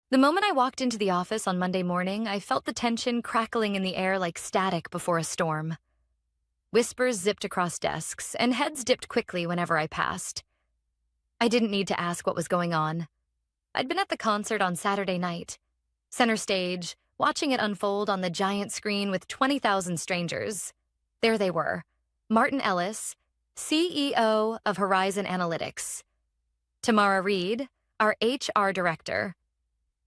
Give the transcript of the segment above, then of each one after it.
The moment I walked into the office on Monday morning, I felt the tension crackling in the air like static before a storm. Whispers zipped across desks, and heads dipped quickly whenever I passed. I didn't need to ask what was going on. I'd been at the concert on Saturday night, center stage, watching it unfold on the giant screen with 20,000 strangers. There they were, Martin Ellis, CEO of Horizon Analytics, Tamara Reed, our HR director,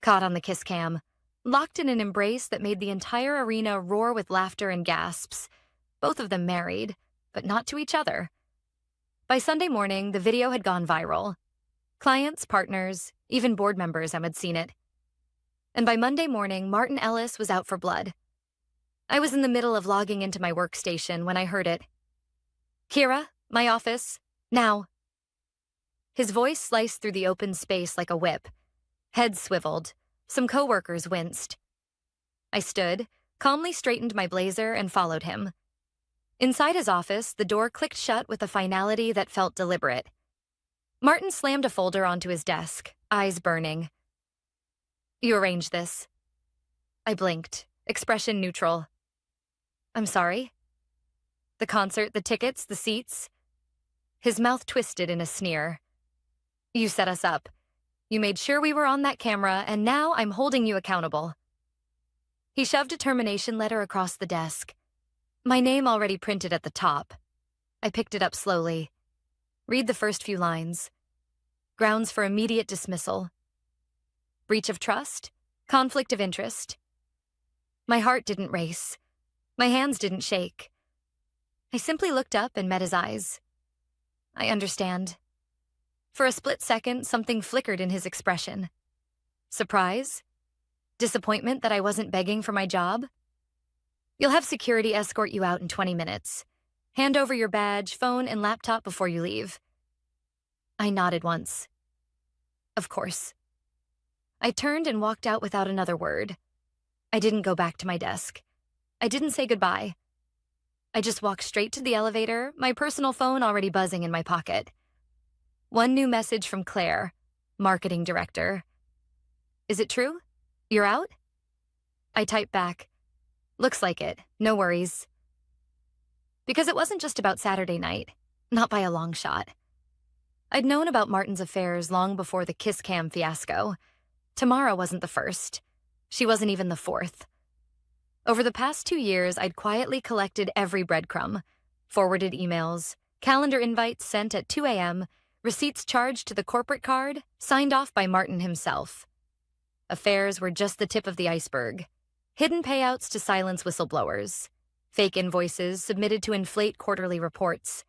caught on the kiss cam, locked in an embrace that made the entire arena roar with laughter and gasps, both of them married, but not to each other. By Sunday morning, the video had gone viral. Clients, partners, even board members had seen it. And by Monday morning, Martin Ellis was out for blood. I was in the middle of logging into my workstation when I heard it. "Kira, my office, now." His voice sliced through the open space like a whip. Heads swiveled. Some coworkers winced. I stood, calmly straightened my blazer, and followed him. Inside his office, the door clicked shut with a finality that felt deliberate. Martin slammed a folder onto his desk, eyes burning. "You arranged this." I blinked, expression neutral. "I'm sorry?" "The concert, the tickets, the seats." His mouth twisted in a sneer. "You set us up. You made sure we were on that camera, and now I'm holding you accountable." He shoved a termination letter across the desk. My name already printed at the top. I picked it up slowly. Read the first few lines. Grounds for immediate dismissal. Breach of trust? Conflict of interest? My heart didn't race. My hands didn't shake. I simply looked up and met his eyes. "I understand." For a split second, something flickered in his expression. Surprise? Disappointment that I wasn't begging for my job? "You'll have security escort you out in 20 minutes. Hand over your badge, phone, and laptop before you leave." I nodded once. Of course. I turned and walked out without another word. I didn't go back to my desk. I didn't say goodbye. I just walked straight to the elevator, my personal phone already buzzing in my pocket. One new message from Claire, marketing director. "Is it true? You're out?" I typed back, "Looks like it, no worries." Because it wasn't just about Saturday night, not by a long shot. I'd known about Martin's affairs long before the kiss cam fiasco. Tamara wasn't the first. She wasn't even the fourth. Over the past 2 years, I'd quietly collected every breadcrumb, forwarded emails, calendar invites sent at 2 a.m., receipts charged to the corporate card, signed off by Martin himself. Affairs were just the tip of the iceberg. Hidden payouts to silence whistleblowers. Fake invoices submitted to inflate quarterly reports.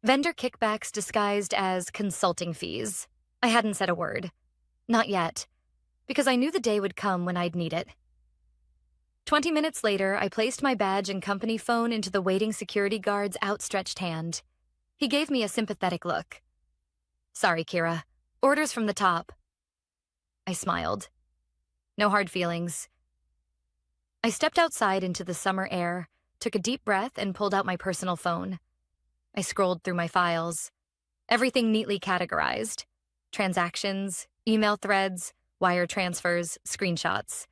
Vendor kickbacks disguised as consulting fees. I hadn't said a word. Not yet. Because I knew the day would come when I'd need it. 20 minutes later, I placed my badge and company phone into the waiting security guard's outstretched hand. He gave me a sympathetic look. "Sorry, Kira. Orders from the top." I smiled. No hard feelings. I stepped outside into the summer air, took a deep breath, and pulled out my personal phone. I scrolled through my files. Everything neatly categorized. Transactions, email threads, wire transfers, screenshots.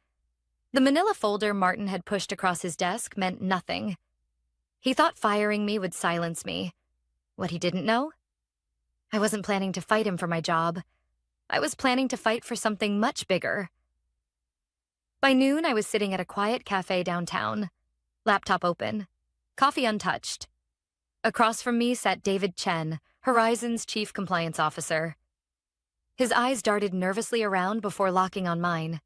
The manila folder Martin had pushed across his desk meant nothing. He thought firing me would silence me. What he didn't know? I wasn't planning to fight him for my job. I was planning to fight for something much bigger. By noon, I was sitting at a quiet cafe downtown, laptop open, coffee untouched. Across from me sat David Chen, Horizon's chief compliance officer. His eyes darted nervously around before locking on mine.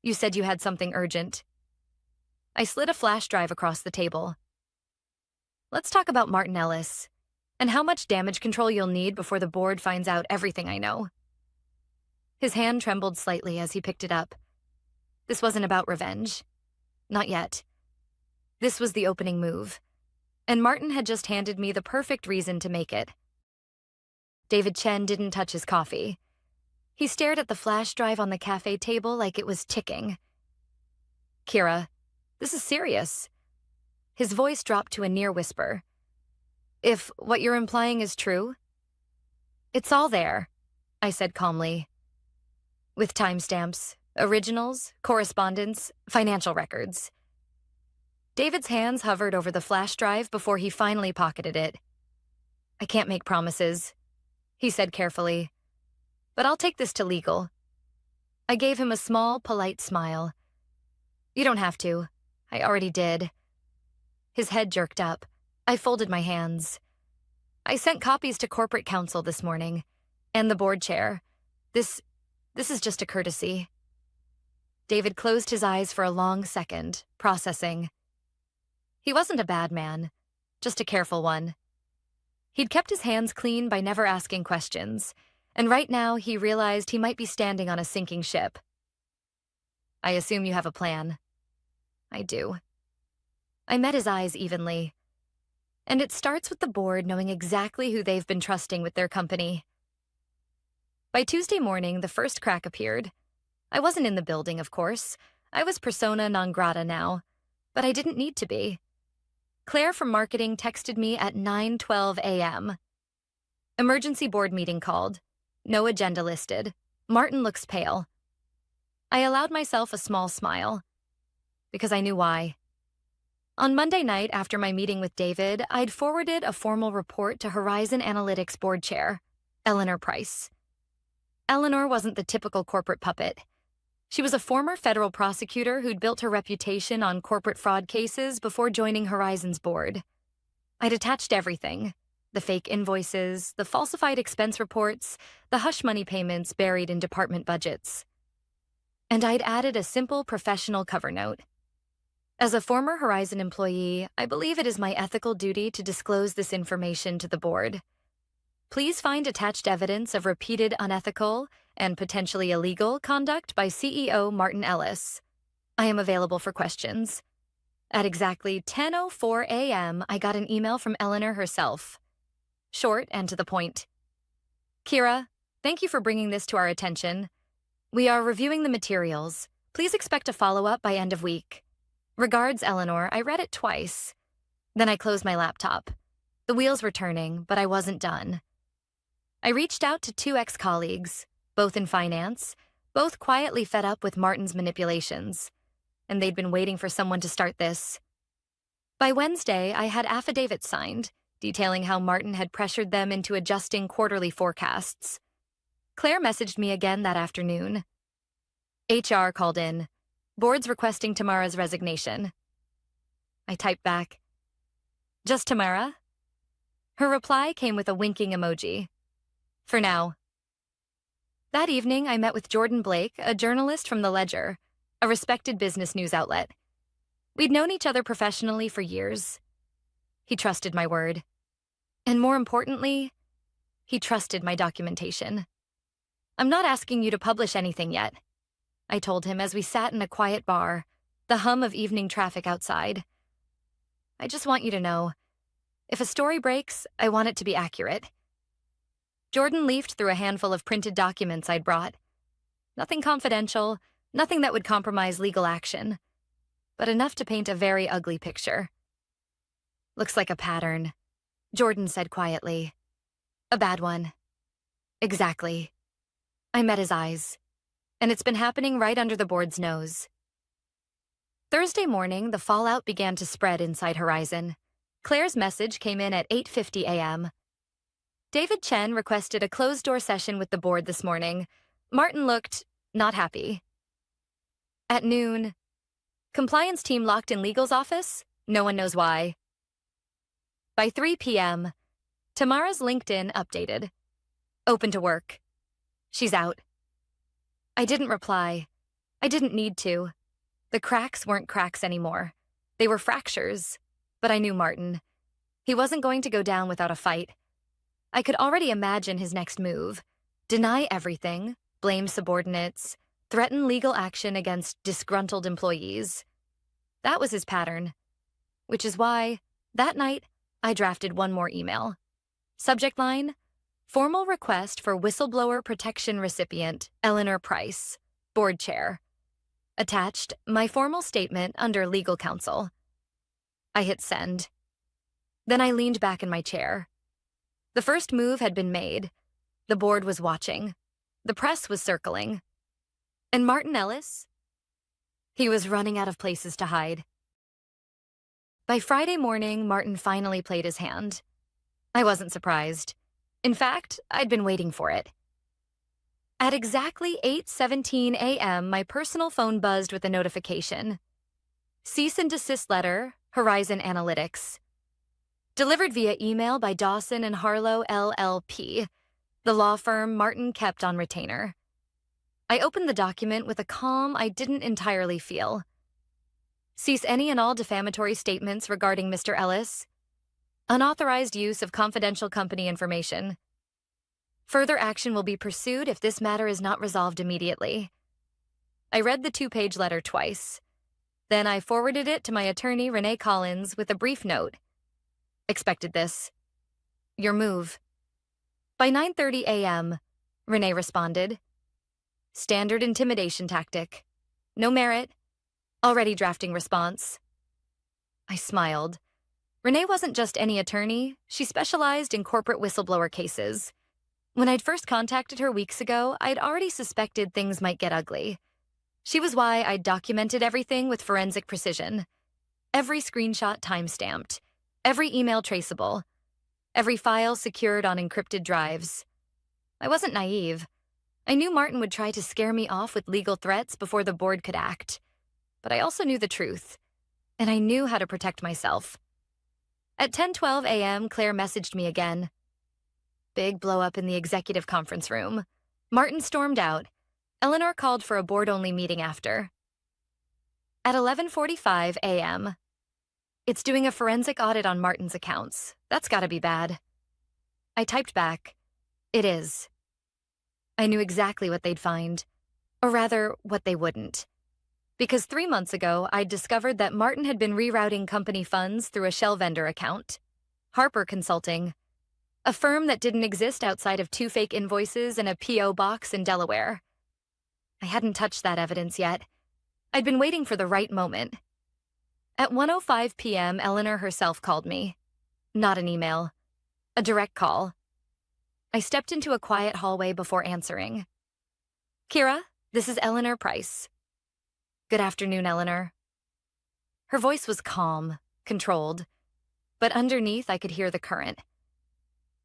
"You said you had something urgent." I slid a flash drive across the table. "Let's talk about Martin Ellis, and how much damage control you'll need before the board finds out everything I know." His hand trembled slightly as he picked it up. This wasn't about revenge. Not yet. This was the opening move, and Martin had just handed me the perfect reason to make it. David Chen didn't touch his coffee. He stared at the flash drive on the cafe table like it was ticking. "Kira, this is serious." His voice dropped to a near whisper. "If what you're implying is true." "It's all there," I said calmly. with timestamps, originals, correspondence, financial records. David's hands hovered over the flash drive before he finally pocketed it. "I can't make promises," he said carefully, "but I'll take this to legal." I gave him a small, polite smile. "You don't have to. I already did." His head jerked up. I folded my hands. "I sent copies to corporate counsel this morning, and the board chair. This is just a courtesy." David closed his eyes for a long second, processing. He wasn't a bad man, just a careful one. He'd kept his hands clean by never asking questions, and right now he realized he might be standing on a sinking ship. "I assume you have a plan." "I do." I met his eyes evenly. "And it starts with the board knowing exactly who they've been trusting with their company." By Tuesday morning, the first crack appeared. I wasn't in the building, of course. I was persona non grata now, but I didn't need to be. Claire from marketing texted me at 9:12 a.m. "Emergency board meeting called. No agenda listed. Martin looks pale." I allowed myself a small smile, because I knew why. On Monday night, after my meeting with David, I'd forwarded a formal report to Horizon Analytics board chair, Eleanor Price. Eleanor wasn't the typical corporate puppet. She was a former federal prosecutor who'd built her reputation on corporate fraud cases before joining Horizon's board. I'd attached everything: the fake invoices, the falsified expense reports, the hush money payments buried in department budgets. And I'd added a simple professional cover note. "As a former Horizon employee, I believe it is my ethical duty to disclose this information to the board. Please find attached evidence of repeated unethical and potentially illegal conduct by CEO Martin Ellis. I am available for questions." At exactly 10:04 a.m., I got an email from Eleanor herself. Short and to the point. "Kira, thank you for bringing this to our attention. We are reviewing the materials. Please expect a follow-up by end of week. Regards, Eleanor." I read it twice. Then I closed my laptop. The wheels were turning, but I wasn't done. I reached out to 2 ex-colleagues, both in finance, both quietly fed up with Martin's manipulations, and they'd been waiting for someone to start this. By Wednesday, I had affidavits signed, detailing how Martin had pressured them into adjusting quarterly forecasts. Claire messaged me again that afternoon. HR called in. "Board's requesting Tamara's resignation." I typed back, "Just Tamara?" Her reply came with a winking emoji. "For now." That evening, I met with Jordan Blake, a journalist from The Ledger, a respected business news outlet. We'd known each other professionally for years. He trusted my word. And more importantly, he trusted my documentation. "I'm not asking you to publish anything yet," I told him as we sat in a quiet bar, the hum of evening traffic outside. "I just want you to know, if a story breaks, I want it to be accurate." Jordan leafed through a handful of printed documents I'd brought. Nothing confidential, nothing that would compromise legal action, but enough to paint a very ugly picture. "Looks like a pattern," Jordan said quietly. "A bad one." "Exactly." I met his eyes. "And it's been happening right under the board's nose." Thursday morning, the fallout began to spread inside Horizon. Claire's message came in at 8:50 a.m. David Chen requested a closed-door session with the board this morning. Martin looked not happy. At noon, compliance team locked in legal's office? No one knows why. By 3 p.m., Tamara's LinkedIn updated. "Open to work. She's out." I didn't reply. I didn't need to. The cracks weren't cracks anymore. They were fractures. But I knew Martin. He wasn't going to go down without a fight. I could already imagine his next move. Deny everything, blame subordinates, threaten legal action against disgruntled employees. That was his pattern. Which is why, that night, I drafted one more email. Subject line: formal request for whistleblower protection recipient Eleanor Price, board chair. Attached, my formal statement under legal counsel. I hit send. Then I leaned back in my chair. The first move had been made. The board was watching. The press was circling. And Martin Ellis? He was running out of places to hide. By Friday morning, Martin finally played his hand. I wasn't surprised. In fact, I'd been waiting for it. At exactly 8:17 a.m., my personal phone buzzed with a notification. Cease and desist letter, Horizon Analytics. Delivered via email by Dawson and Harlow LLP, the law firm Martin kept on retainer. I opened the document with a calm I didn't entirely feel. Cease any and all defamatory statements regarding Mr. Ellis. Unauthorized use of confidential company information. Further action will be pursued if this matter is not resolved immediately. I read the 2-page letter twice. Then I forwarded it to my attorney, Renee Collins, with a brief note. Expected this. Your move. By 9:30 a.m., Renee responded. Standard intimidation tactic. No merit. Already drafting response. I smiled. Renee wasn't just any attorney. She specialized in corporate whistleblower cases. When I'd first contacted her weeks ago, I'd already suspected things might get ugly. She was why I'd documented everything with forensic precision. Every screenshot time-stamped. Every email traceable. Every file secured on encrypted drives. I wasn't naive. I knew Martin would try to scare me off with legal threats before the board could act. But I also knew the truth. And I knew how to protect myself. At 10:12 a.m., Claire messaged me again. Big blow-up in the executive conference room. Martin stormed out. Eleanor called for a board-only meeting after. At 11:45 a.m., it's doing a forensic audit on Martin's accounts. That's gotta be bad. I typed back, it is. I knew exactly what they'd find. Or rather, what they wouldn't. Because 3 months ago, I'd discovered that Martin had been rerouting company funds through a shell vendor account. Harper Consulting. A firm that didn't exist outside of 2 fake invoices and a P.O. box in Delaware. I hadn't touched that evidence yet. I'd been waiting for the right moment. At 1:05 p.m., Eleanor herself called me. Not an email. A direct call. I stepped into a quiet hallway before answering. Kira, this is Eleanor Price. Good afternoon, Eleanor. Her voice was calm, controlled, but underneath I could hear the current.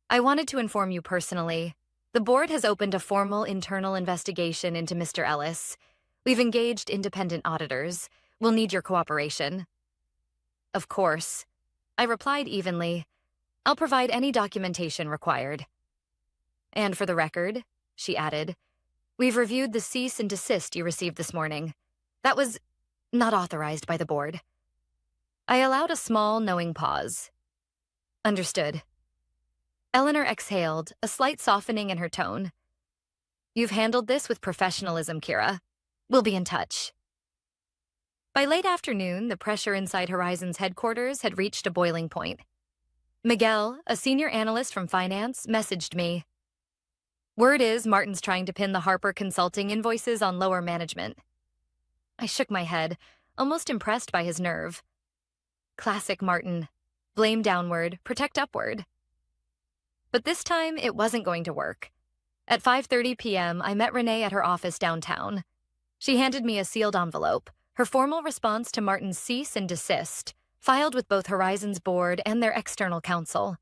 I wanted to inform you personally. The board has opened a formal internal investigation into Mr. Ellis. We've engaged independent auditors. We'll need your cooperation. Of course. I replied evenly. I'll provide any documentation required. And for the record, she added, we've reviewed the cease and desist you received this morning. That was not authorized by the board. I allowed a small, knowing pause. Understood. Eleanor exhaled, a slight softening in her tone. You've handled this with professionalism, Kira. We'll be in touch. By late afternoon, the pressure inside Horizon's headquarters had reached a boiling point. Miguel, a senior analyst from finance, messaged me. Word is Martin's trying to pin the Harper Consulting invoices on lower management. I shook my head, almost impressed by his nerve. Classic Martin. Blame downward, protect upward. But this time, it wasn't going to work. At 5:30 p.m., I met Renee at her office downtown. She handed me a sealed envelope, her formal response to Martin's cease and desist, filed with both Horizon's board and their external counsel.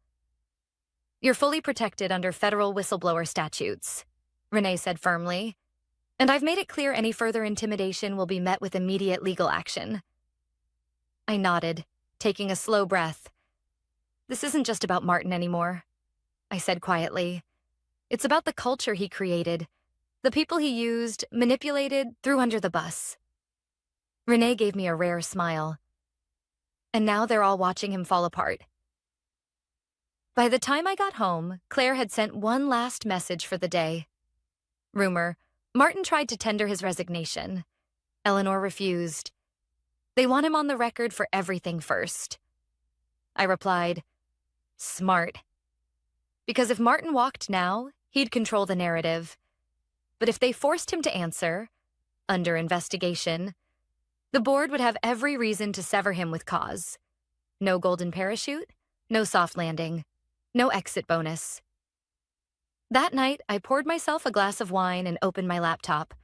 You're fully protected under federal whistleblower statutes, Renee said firmly, and I've made it clear any further intimidation will be met with immediate legal action. I nodded, taking a slow breath. This isn't just about Martin anymore, I said quietly. It's about the culture he created, the people he used, manipulated, threw under the bus. Renee gave me a rare smile. And now they're all watching him fall apart. By the time I got home, Claire had sent one last message for the day. Rumor, Martin tried to tender his resignation. Eleanor refused. They want him on the record for everything first. I replied, smart. Because if Martin walked now, he'd control the narrative. But if they forced him to answer, under investigation, the board would have every reason to sever him with cause. No golden parachute, no soft landing, no exit bonus. That night, I poured myself a glass of wine and opened my laptop.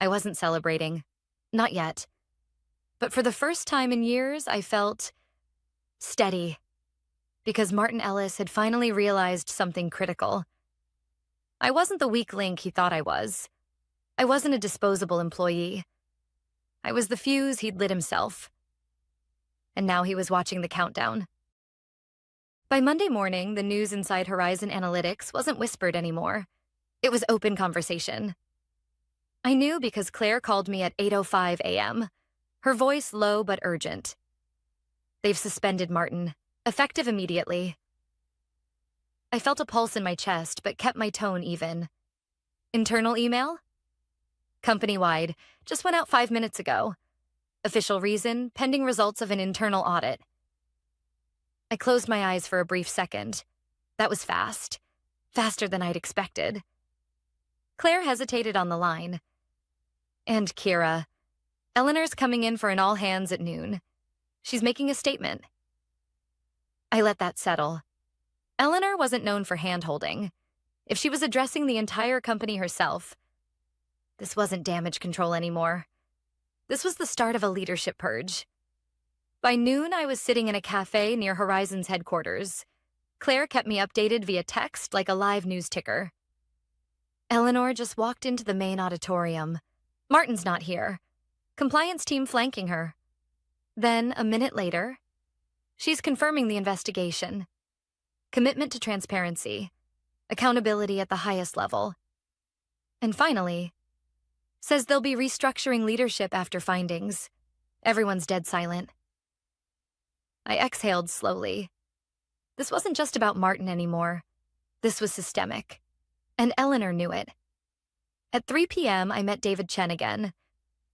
I wasn't celebrating. Not yet. But for the first time in years, I felt steady. Because Martin Ellis had finally realized something critical. I wasn't the weak link he thought I was. I wasn't a disposable employee. I was the fuse he'd lit himself. And now he was watching the countdown. By Monday morning, the news inside Horizon Analytics wasn't whispered anymore. It was open conversation. I knew because Claire called me at 8:05 a.m., her voice low but urgent. They've suspended Martin, effective immediately. I felt a pulse in my chest but kept my tone even. Internal email? Company-wide, just went out 5 minutes ago. Official reason, pending results of an internal audit. I closed my eyes for a brief second. That was fast. Faster than I'd expected. Claire hesitated on the line. And Kira. Eleanor's coming in for an all-hands at noon. She's making a statement. I let that settle. Eleanor wasn't known for hand-holding. If she was addressing the entire company herself, this wasn't damage control anymore. This was the start of a leadership purge. By noon, I was sitting in a cafe near Horizon's headquarters. Claire kept me updated via text like a live news ticker. Eleanor just walked into the main auditorium. Martin's not here. Compliance team flanking her. Then, a minute later, she's confirming the investigation. Commitment to transparency. Accountability at the highest level. And finally, says they'll be restructuring leadership after findings. Everyone's dead silent. I exhaled slowly. This wasn't just about Martin anymore. This was systemic. And Eleanor knew it. At 3 p.m., I met David Chen again.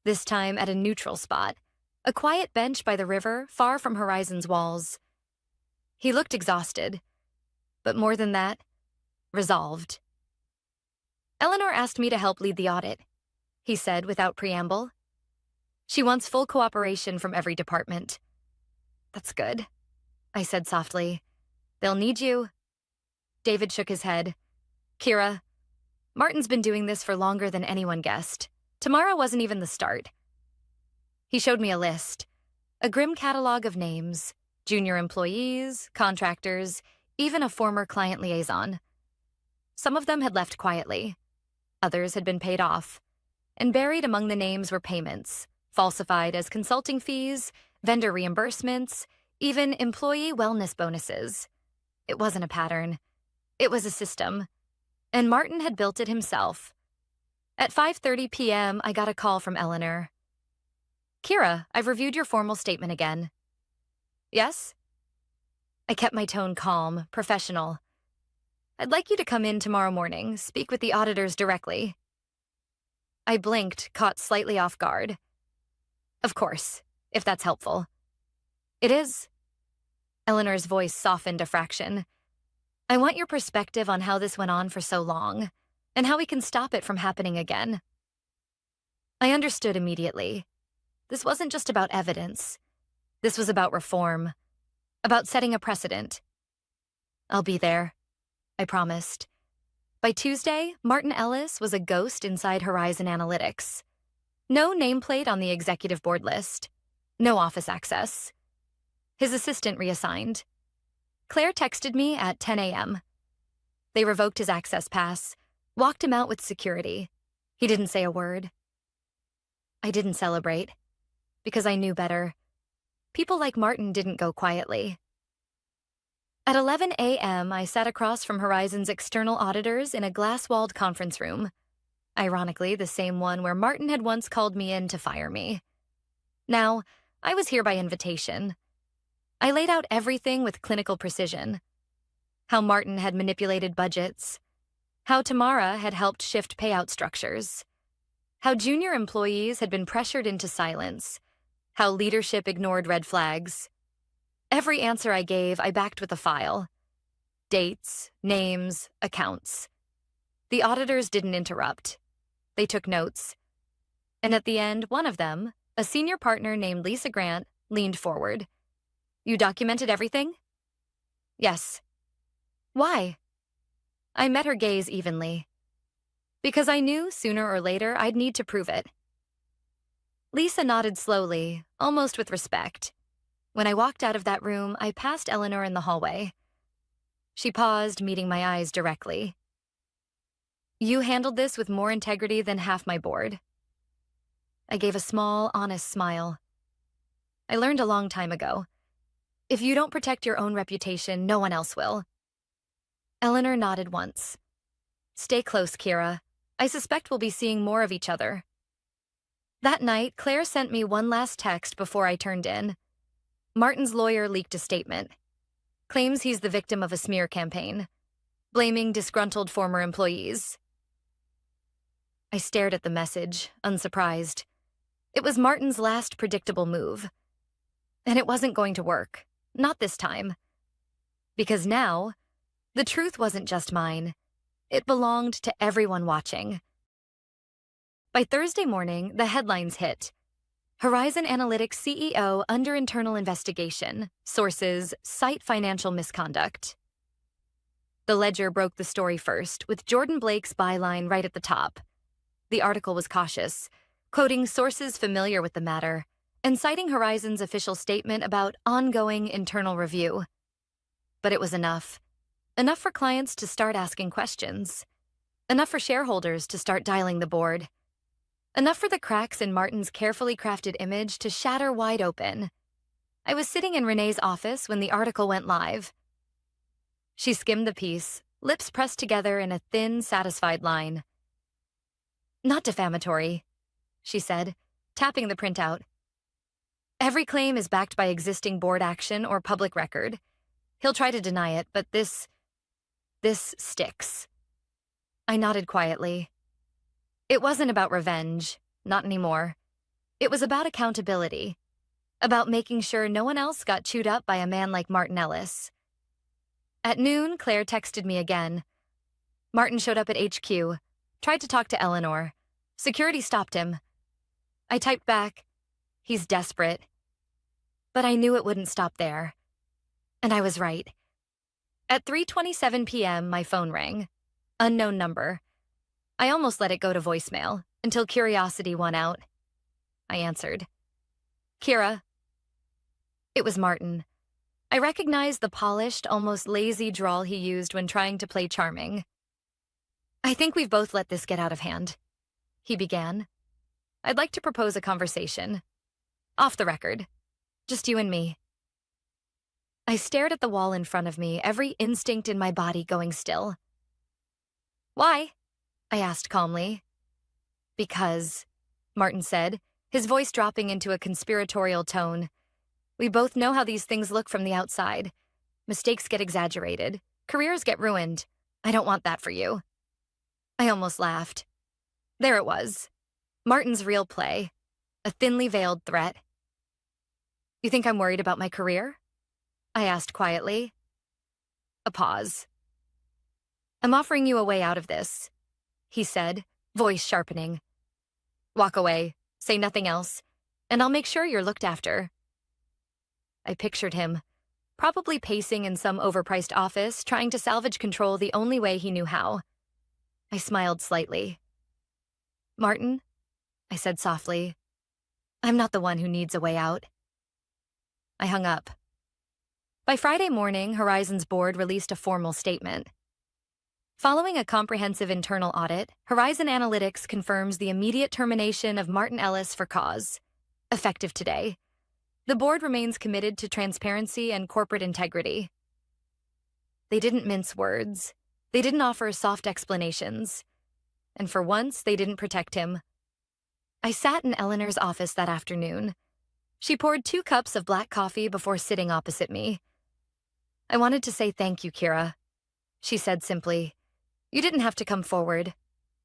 This time at a neutral spot. A quiet bench by the river, far from Horizon's walls. He looked exhausted. But more than that, resolved. Eleanor asked me to help lead the audit, he said without preamble. She wants full cooperation from every department. That's good, I said softly. They'll need you. David shook his head. Kira, Martin's been doing this for longer than anyone guessed. Tomorrow wasn't even the start. He showed me a list, a grim catalog of names, junior employees, contractors, even a former client liaison. Some of them had left quietly. Others had been paid off. And buried among the names were payments, falsified as consulting fees, vendor reimbursements, even employee wellness bonuses. It wasn't a pattern. It was a system. And Martin had built it himself. At 5:30 p.m., I got a call from Eleanor. Kira, I've reviewed your formal statement again. Yes? I kept my tone calm, professional. I'd like you to come in tomorrow morning, speak with the auditors directly. I blinked, caught slightly off guard. Of course, if that's helpful. It is. Eleanor's voice softened a fraction. I want your perspective on how this went on for so long, and how we can stop it from happening again. I understood immediately. This wasn't just about evidence. This was about reform. About setting a precedent. I'll be there, I promised. By Tuesday, Martin Ellis was a ghost inside Horizon Analytics. No nameplate on the executive board list. No office access. His assistant reassigned. Claire texted me at 10 a.m. They revoked his access pass, walked him out with security. He didn't say a word. I didn't celebrate, because I knew better. People like Martin didn't go quietly. At 11 a.m., I sat across from Horizon's external auditors in a glass-walled conference room. Ironically, the same one where Martin had once called me in to fire me. Now, I was here by invitation. I laid out everything with clinical precision. How Martin had manipulated budgets. How Tamara had helped shift payout structures. How junior employees had been pressured into silence. How leadership ignored red flags. Every answer I gave, I backed with a file. Dates, names, accounts. The auditors didn't interrupt. They took notes. And at the end, one of them, a senior partner named Lisa Grant, leaned forward. You documented everything? Yes. Why? I met her gaze evenly. Because I knew sooner or later I'd need to prove it. Lisa nodded slowly, almost with respect. When I walked out of that room, I passed Eleanor in the hallway. She paused, meeting my eyes directly. "You handled this with more integrity than half my board." I gave a small, honest smile. I learned a long time ago. If you don't protect your own reputation, no one else will. Eleanor nodded once. "Stay close, Kira. I suspect we'll be seeing more of each other." That night, Claire sent me one last text before I turned in. Martin's lawyer leaked a statement. Claims he's the victim of a smear campaign, blaming disgruntled former employees. I stared at the message, unsurprised. It was Martin's last predictable move. And it wasn't going to work. Not this time. Because now, the truth wasn't just mine. It belonged to everyone watching. By Thursday morning, the headlines hit. Horizon Analytics CEO under internal investigation. Sources, cite financial misconduct. The Ledger broke the story first, with Jordan Blake's byline right at the top. The article was cautious, quoting sources familiar with the matter, and citing Horizon's official statement about ongoing internal review. But it was enough. Enough for clients to start asking questions. Enough for shareholders to start dialing the board. Enough for the cracks in Martin's carefully crafted image to shatter wide open. I was sitting in Renee's office when the article went live. She skimmed the piece, lips pressed together in a thin, satisfied line. "Not defamatory," she said, tapping the printout. "Every claim is backed by existing board action or public record. He'll try to deny it, but this sticks." I nodded quietly. It wasn't about revenge, not anymore. It was about accountability, about making sure no one else got chewed up by a man like Martin Ellis. At noon, Claire texted me again. Martin showed up at HQ, tried to talk to Eleanor. Security stopped him. I typed back, "He's desperate." But I knew it wouldn't stop there. And I was right. At 3:27 p.m., my phone rang. Unknown number. I almost let it go to voicemail, until curiosity won out. I answered. "Kira." It was Martin. I recognized the polished, almost lazy drawl he used when trying to play charming. "I think we've both let this get out of hand," he began. "I'd like to propose a conversation. Off the record. Just you and me." I stared at the wall in front of me, every instinct in my body going still. "Why?" I asked calmly. "Because," Martin said, his voice dropping into a conspiratorial tone. "We both know how these things look from the outside. Mistakes get exaggerated. Careers get ruined. I don't want that for you." I almost laughed. There it was. Martin's real play. A thinly veiled threat. "You think I'm worried about my career?" I asked quietly. A pause. "I'm offering you a way out of this," he said, voice sharpening. "Walk away, say nothing else, and I'll make sure you're looked after." I pictured him, probably pacing in some overpriced office, trying to salvage control the only way he knew how. I smiled slightly. "Martin," I said softly, "I'm not the one who needs a way out." I hung up. By Friday morning, Horizon's board released a formal statement. Following a comprehensive internal audit, Horizon Analytics confirms the immediate termination of Martin Ellis for cause. Effective today. The board remains committed to transparency and corporate integrity. They didn't mince words. They didn't offer soft explanations. And for once, they didn't protect him. I sat in Eleanor's office that afternoon. She poured 2 cups of black coffee before sitting opposite me. "I wanted to say thank you, Kira," she said simply. "You didn't have to come forward.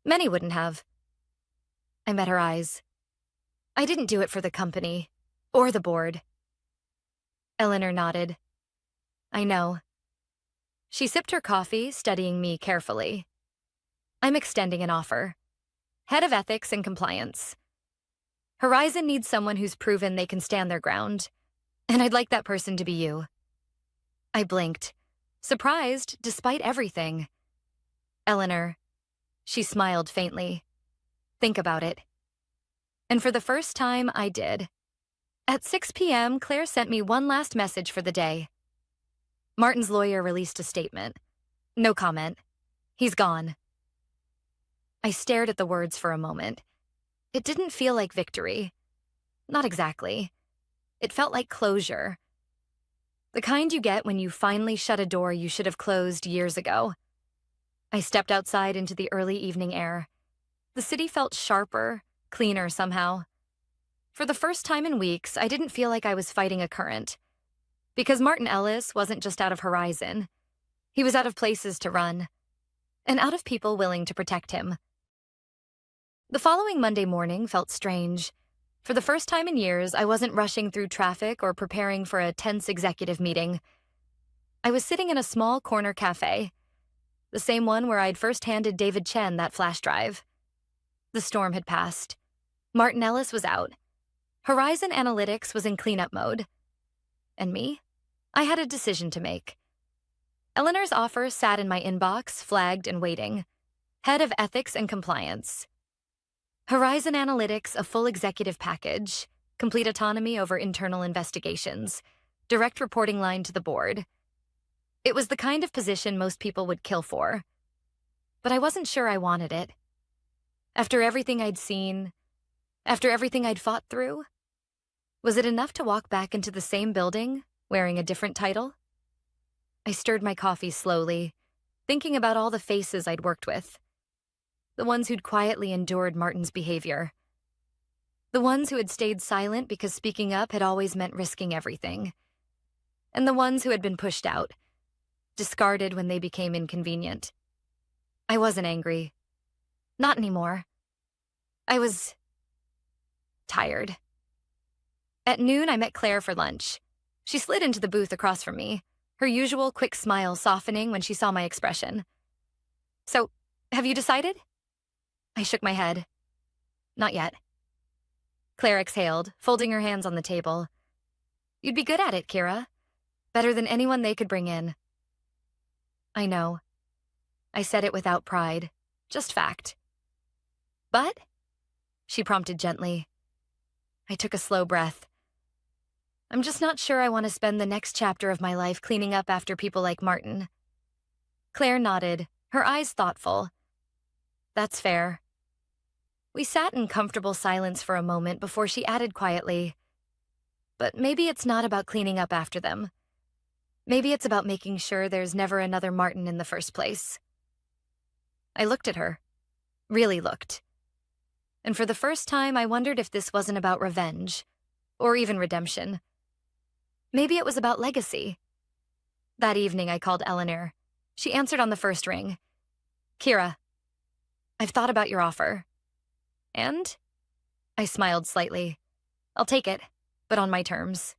Many wouldn't have." I met her eyes. "I didn't do it for the company, or the board." Eleanor nodded. "I know." She sipped her coffee, studying me carefully. "I'm extending an offer. Head of Ethics and Compliance. Horizon needs someone who's proven they can stand their ground, and I'd like that person to be you." I blinked, surprised despite everything. "Eleanor," she smiled faintly. "Think about it." And for the first time, I did. At 6 p.m., Claire sent me one last message for the day. Martin's lawyer released a statement. No comment. He's gone. I stared at the words for a moment. It didn't feel like victory. Not exactly. It felt like closure. The kind you get when you finally shut a door you should have closed years ago. I stepped outside into the early evening air. The city felt sharper, cleaner somehow. For the first time in weeks, I didn't feel like I was fighting a current. Because Martin Ellis wasn't just out of Horizon. He was out of places to run. And out of people willing to protect him. The following Monday morning felt strange. For the first time in years, I wasn't rushing through traffic or preparing for a tense executive meeting. I was sitting in a small corner cafe, the same one where I'd first handed David Chen that flash drive. The storm had passed. Martin Ellis was out. Horizon Analytics was in cleanup mode. And me? I had a decision to make. Eleanor's offer sat in my inbox, flagged and waiting. Head of Ethics and Compliance. Horizon Analytics, a full executive package, complete autonomy over internal investigations, direct reporting line to the board. It was the kind of position most people would kill for. But I wasn't sure I wanted it. After everything I'd seen, after everything I'd fought through, was it enough to walk back into the same building, wearing a different title? I stirred my coffee slowly, thinking about all the faces I'd worked with. The ones who'd quietly endured Martin's behavior. The ones who had stayed silent because speaking up had always meant risking everything. And the ones who had been pushed out, discarded when they became inconvenient. I wasn't angry. Not anymore. I was tired. At noon, I met Claire for lunch. She slid into the booth across from me, her usual quick smile softening when she saw my expression. So, have you decided? I shook my head. Not yet. Claire exhaled, folding her hands on the table. You'd be good at it, Kira. Better than anyone they could bring in. I know. I said it without pride, just fact. But? She prompted gently. I took a slow breath. I'm just not sure I want to spend the next chapter of my life cleaning up after people like Martin. Claire nodded, her eyes thoughtful. That's fair. We sat in comfortable silence for a moment before she added quietly, but maybe it's not about cleaning up after them. Maybe it's about making sure there's never another Martin in the first place. I looked at her. Really looked. And for the first time, I wondered if this wasn't about revenge, or even redemption. Maybe it was about legacy. That evening, I called Eleanor. She answered on the first ring. Kira, I've thought about your offer. And? I smiled slightly. I'll take it, but on my terms.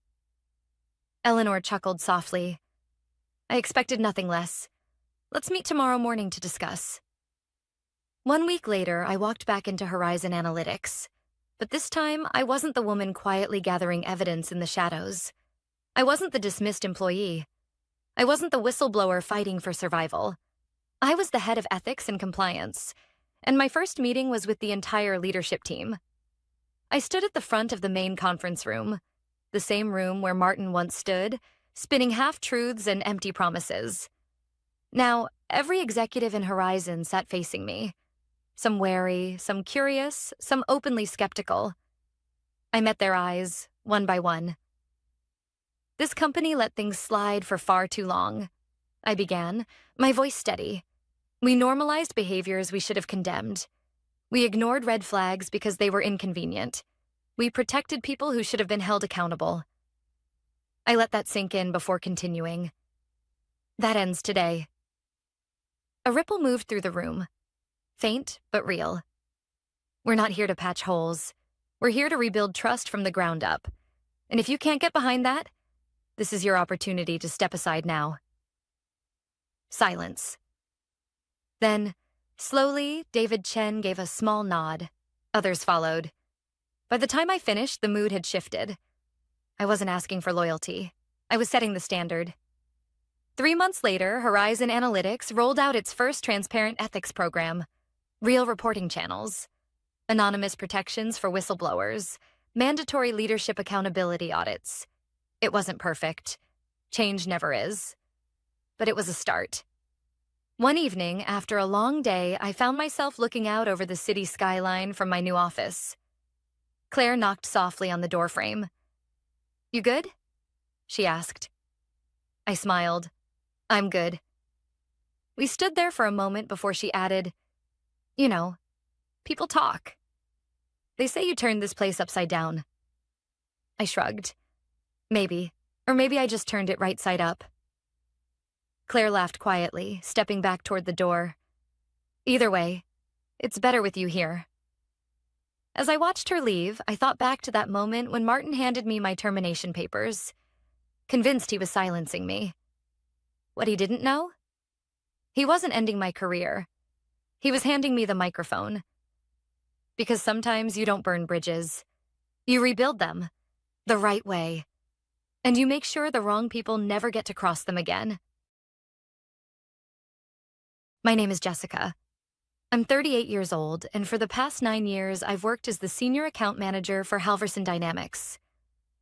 Eleanor chuckled softly. I expected nothing less. Let's meet tomorrow morning to discuss. 1 week later, I walked back into Horizon Analytics. But this time, I wasn't the woman quietly gathering evidence in the shadows. I wasn't the dismissed employee. I wasn't the whistleblower fighting for survival. I was the head of ethics and compliance, and my first meeting was with the entire leadership team. I stood at the front of the main conference room, the same room where Martin once stood, spinning half-truths and empty promises. Now, every executive in Horizon sat facing me. Some wary, some curious, some openly skeptical. I met their eyes, one by one. This company let things slide for far too long. I began, my voice steady. We normalized behaviors we should have condemned. We ignored red flags because they were inconvenient. We protected people who should have been held accountable. I let that sink in before continuing. That ends today. A ripple moved through the room. Faint, but real. We're not here to patch holes. We're here to rebuild trust from the ground up. And if you can't get behind that, this is your opportunity to step aside now. Silence. Then, slowly, David Chen gave a small nod. Others followed. By the time I finished, the mood had shifted. I wasn't asking for loyalty. I was setting the standard. 3 months later, Horizon Analytics rolled out its first transparent ethics program. Real reporting channels. anonymous protections for whistleblowers, mandatory leadership accountability audits. It wasn't perfect. Change never is. But it was a start. One evening, after a long day, I found myself looking out over the city skyline from my new office. Claire knocked softly on the doorframe. "You good?" she asked. I smiled. "I'm good." We stood there for a moment before she added, "You know, people talk. They say you turned this place upside down." I shrugged. Maybe. Or maybe I just turned it right side up. Claire laughed quietly, stepping back toward the door. "Either way, it's better with you here." As I watched her leave, I thought back to that moment when Martin handed me my termination papers, convinced he was silencing me. What he didn't know? He wasn't ending my career. He was handing me the microphone. Because sometimes you don't burn bridges. You rebuild them, the right way. And you make sure the wrong people never get to cross them again. My name is Jessica. I'm 38 years old, and for the past 9 years, I've worked as the senior account manager for Halverson Dynamics,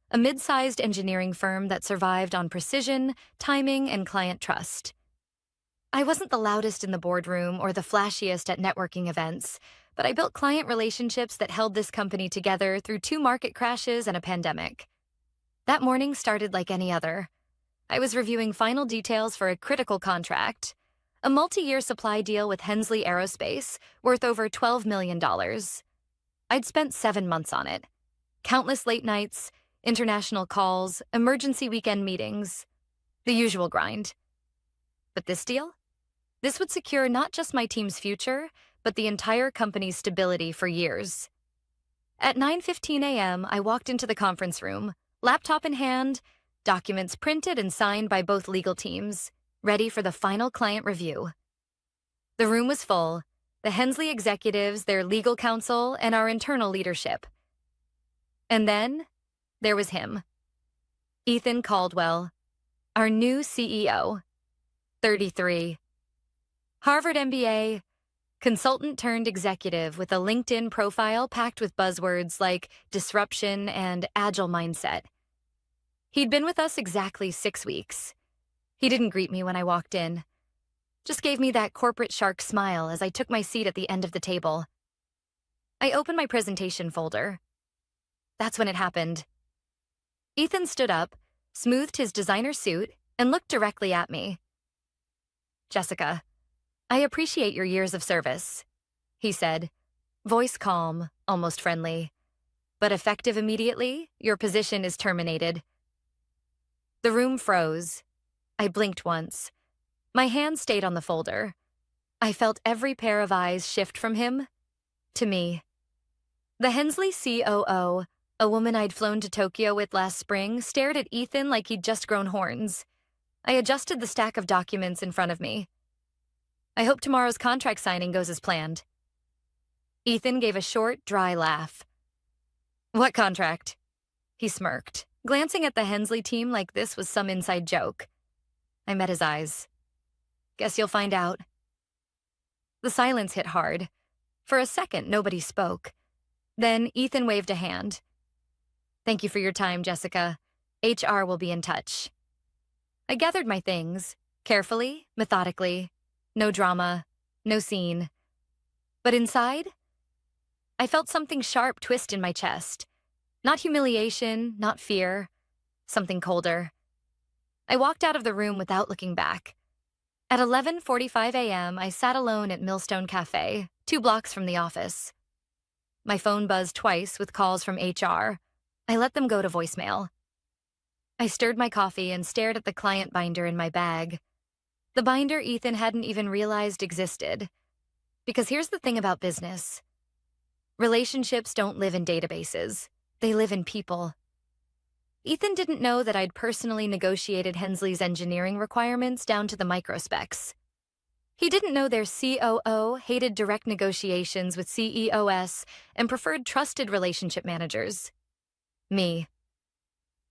a mid-sized engineering firm that survived on precision, timing, and client trust. I wasn't the loudest in the boardroom or the flashiest at networking events, but I built client relationships that held this company together through 2 market crashes and a pandemic. That morning started like any other. I was reviewing final details for a critical contract, a multi-year supply deal with Hensley Aerospace worth over $12 million. I'd spent 7 months on it. Countless late nights, international calls, emergency weekend meetings. The usual grind. But this deal? This would secure not just my team's future, but the entire company's stability for years. At 9:15 a.m., I walked into the conference room, laptop in hand, documents printed and signed by both legal teams, ready for the final client review. The room was full, the Hensley executives, their legal counsel, and our internal leadership. And then, there was him. Ethan Caldwell, our new CEO, 33. Harvard MBA, consultant turned executive with a LinkedIn profile packed with buzzwords like disruption and agile mindset. He'd been with us exactly 6 weeks. He didn't greet me when I walked in, just gave me that corporate shark smile as I took my seat at the end of the table. I opened my presentation folder. That's when it happened. Ethan stood up, smoothed his designer suit, and looked directly at me. "Jessica, I appreciate your years of service," he said, voice calm, almost friendly. "But effective immediately, your position is terminated." The room froze. I blinked once. My hand stayed on the folder. I felt every pair of eyes shift from him to me. The Hensley COO, a woman I'd flown to Tokyo with last spring, stared at Ethan like he'd just grown horns. I adjusted the stack of documents in front of me. "I hope tomorrow's contract signing goes as planned." Ethan gave a short, dry laugh. "What contract?" He smirked, glancing at the Hensley team like this was some inside joke. I met his eyes. "Guess you'll find out." The silence hit hard. For a second, nobody spoke. Then Ethan waved a hand. "Thank you for your time, Jessica. HR will be in touch." I gathered my things, carefully, methodically. No drama, no scene. But inside, I felt something sharp twist in my chest. Not humiliation, not fear. Something colder. I walked out of the room without looking back. At 11:45 a.m., I sat alone at Millstone Cafe, 2 blocks from the office. My phone buzzed twice with calls from HR. I let them go to voicemail. I stirred my coffee and stared at the client binder in my bag. The binder Ethan hadn't even realized existed. Because here's the thing about business. Relationships don't live in databases. They live in people. Ethan didn't know that I'd personally negotiated Hensley's engineering requirements down to the microspecs. He didn't know their COO hated direct negotiations with CEOs and preferred trusted relationship managers. Me.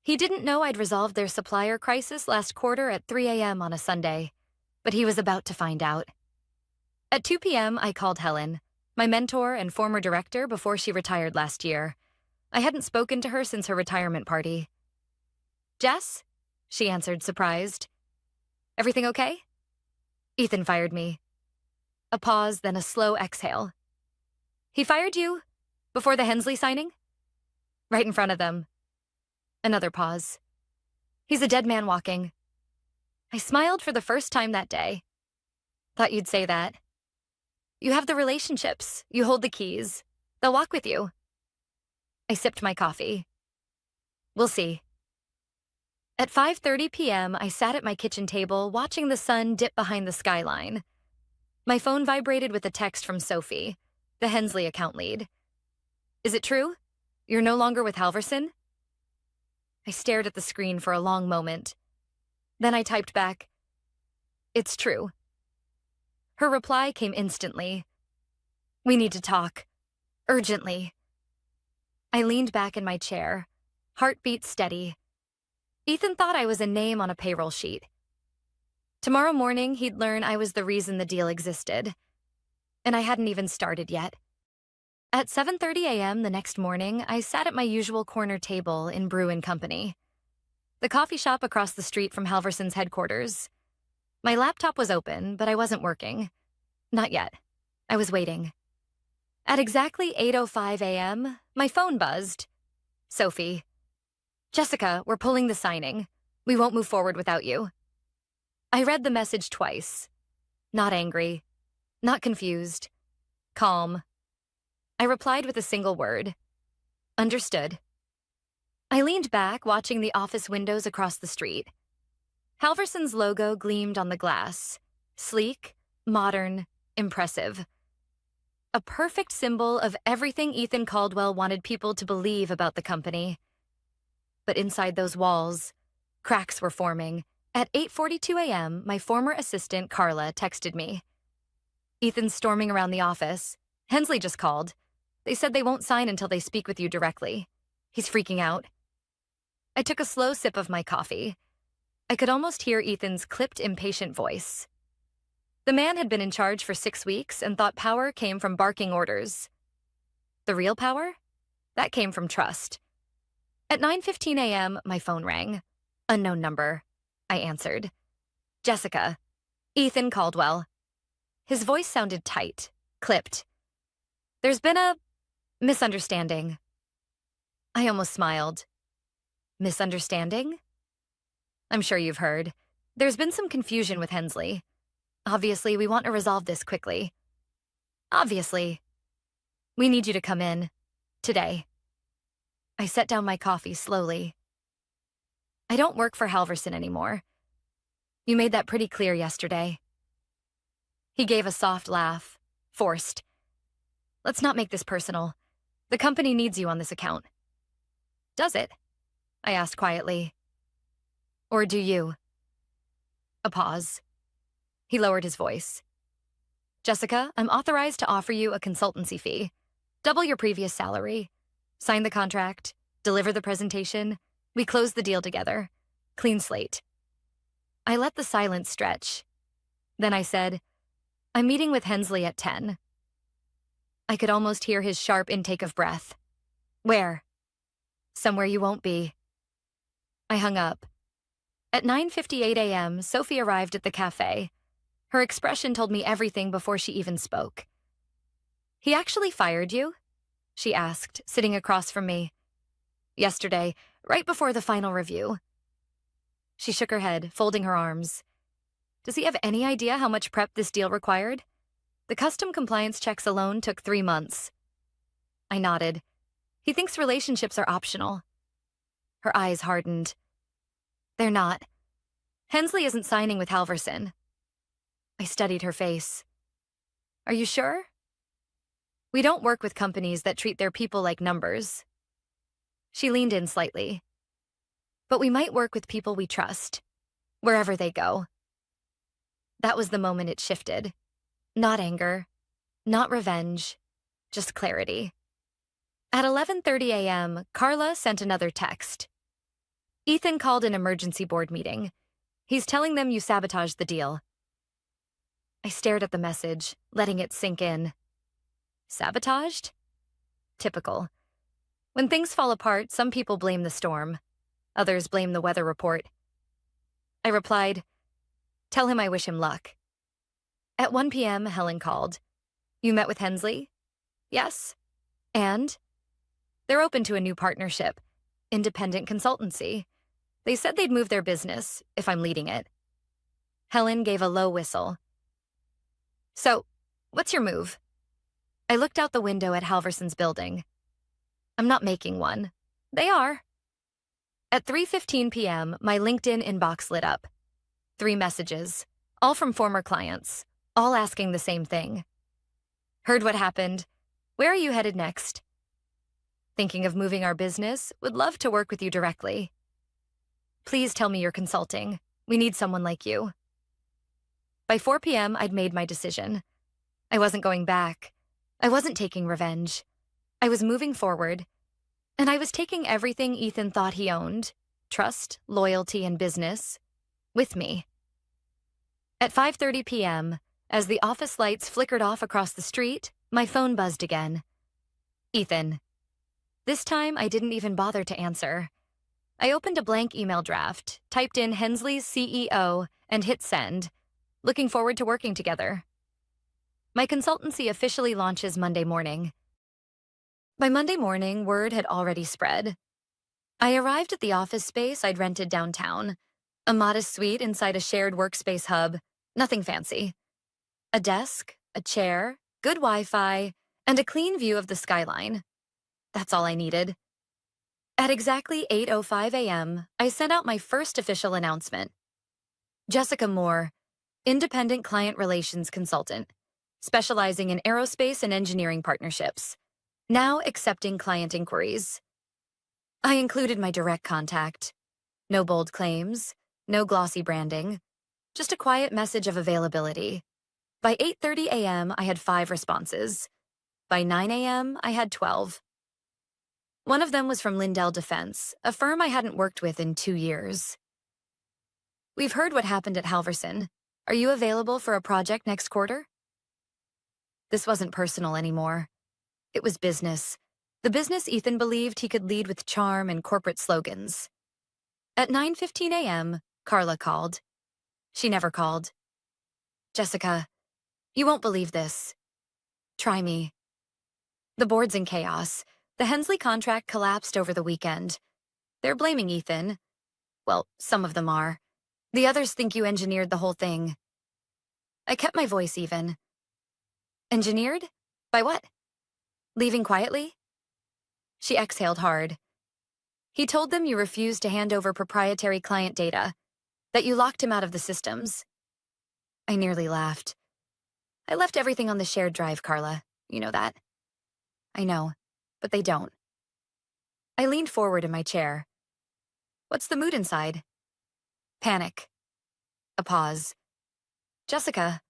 He didn't know I'd resolved their supplier crisis last quarter at 3 a.m. on a Sunday, but he was about to find out. At 2 p.m., I called Helen, my mentor and former director before she retired last year. I hadn't spoken to her since her retirement party. "Jess?" she answered, surprised. "Everything okay?" Ethan fired me. A pause, then a slow exhale. "He fired you? Before the Hensley signing?" "Right in front of them." Another pause. "He's a dead man walking." I smiled for the first time that day. "Thought you'd say that." "You have the relationships. You hold the keys. They'll walk with you." I sipped my coffee. "We'll see." At 5:30 p.m., I sat at my kitchen table watching the sun dip behind the skyline. My phone vibrated with a text from Sophie, the Hensley account lead. "Is it true? You're no longer with Halverson?" I stared at the screen for a long moment. Then I typed back, "It's true." Her reply came instantly. "We need to talk. Urgently." I leaned back in my chair, heartbeat steady. Ethan thought I was a name on a payroll sheet. Tomorrow morning, he'd learn I was the reason the deal existed. And I hadn't even started yet. At 7:30 a.m. the next morning, I sat at my usual corner table in Brew & Company, the coffee shop across the street from Halverson's headquarters. My laptop was open, but I wasn't working. Not yet. I was waiting. At exactly 8:05 a.m., my phone buzzed. "Sophie. Jessica, we're pulling the signing. We won't move forward without you." I read the message twice. Not angry. Not confused. Calm. I replied with a single word. "Understood." I leaned back, watching the office windows across the street. Halverson's logo gleamed on the glass. Sleek, modern, impressive. A perfect symbol of everything Ethan Caldwell wanted people to believe about the company. But inside those walls, cracks were forming. At 8:42 a.m., my former assistant, Carla, texted me. "Ethan's storming around the office. Hensley just called. They said they won't sign until they speak with you directly. He's freaking out." I took a slow sip of my coffee. I could almost hear Ethan's clipped, impatient voice. The man had been in charge for 6 weeks and thought power came from barking orders. The real power? That came from trust. At 9:15 a.m., my phone rang. Unknown number. I answered. "Jessica. Ethan Caldwell." His voice sounded tight, clipped. "There's been a misunderstanding." I almost smiled. "Misunderstanding?" "I'm sure you've heard. There's been some confusion with Hensley. Obviously, we want to resolve this quickly." "Obviously." "We need you to come in. Today." I set down my coffee slowly. "I don't work for Halverson anymore. You made that pretty clear yesterday." He gave a soft laugh, forced. "Let's not make this personal. The company needs you on this account." "Does it?" I asked quietly. "Or do you?" A pause. He lowered his voice. "Jessica, I'm authorized to offer you a consultancy fee. Double your previous salary. Sign the contract. Deliver the presentation. We close the deal together. Clean slate." I let the silence stretch. Then I said, "I'm meeting with Hensley at 10. I could almost hear his sharp intake of breath. "Where?" "Somewhere you won't be." I hung up. At 9:58 a.m., Sophie arrived at the cafe. Her expression told me everything before she even spoke. "He actually fired you?" she asked, sitting across from me. "Yesterday, right before the final review." She shook her head, folding her arms. "Does he have any idea how much prep this deal required? The custom compliance checks alone took 3 months." I nodded. "He thinks relationships are optional." Her eyes hardened. "They're not. Hensley isn't signing with Halverson." I studied her face. "Are you sure?" "We don't work with companies that treat their people like numbers." She leaned in slightly. "But we might work with people we trust, wherever they go." That was the moment it shifted. Not anger, not revenge, just clarity. At 11:30 a.m., Carla sent another text. "Ethan called an emergency board meeting. He's telling them you sabotaged the deal." I stared at the message, letting it sink in. Sabotaged? Typical. When things fall apart, some people blame the storm. Others blame the weather report. I replied, "Tell him I wish him luck." At 1 p.m., Helen called. "You met with Hensley?" "Yes." "And?" "They're open to a new partnership. Independent consultancy. They said they'd move their business, if I'm leading it." Helen gave a low whistle. "So, what's your move?" I looked out the window at Halverson's building. "I'm not making one." "They are." At 3:15 p.m., my LinkedIn inbox lit up. 3 messages, all from former clients, all asking the same thing. "Heard what happened. Where are you headed next?" "Thinking of moving our business. Would love to work with you directly." "Please tell me you're consulting. We need someone like you." By 4 p.m., I'd made my decision. I wasn't going back. I wasn't taking revenge. I was moving forward. And I was taking everything Ethan thought he owned, trust, loyalty, and business, with me. At 5:30 p.m., as the office lights flickered off across the street, my phone buzzed again. Ethan. This time, I didn't even bother to answer. I opened a blank email draft, typed in Hensley's CEO, and hit send, looking forward to working together. My consultancy officially launches Monday morning. By Monday morning, word had already spread. I arrived at the office space I'd rented downtown, a modest suite inside a shared workspace hub, nothing fancy. A desk, a chair, good Wi-Fi, and a clean view of the skyline. That's all I needed. At exactly 8:05 a.m., I sent out my first official announcement. Jessica Moore, independent client relations consultant, specializing in aerospace and engineering partnerships, now accepting client inquiries. I included my direct contact. No bold claims, no glossy branding, just a quiet message of availability. By 8:30 a.m., I had 5 responses. By 9 a.m., I had 12. One of them was from Lindell Defense, a firm I hadn't worked with in 2 years. "We've heard what happened at Halverson. Are you available for a project next quarter?" This wasn't personal anymore. It was business. The business Ethan believed he could lead with charm and corporate slogans. At 9:15 a.m., Carla called. She never called. "Jessica, you won't believe this. Try me." The board's in chaos. The Hensley contract collapsed over the weekend. They're blaming Ethan. Well, some of them are. The others think you engineered the whole thing. I kept my voice even. "Engineered? By what? Leaving quietly?" She exhaled hard. "He told them you refused to hand over proprietary client data, that you locked him out of the systems." I nearly laughed. "I left everything on the shared drive, Carla. You know that." "I know, but they don't." I leaned forward in my chair. "What's the mood inside?" Panic. A pause. "Jessica,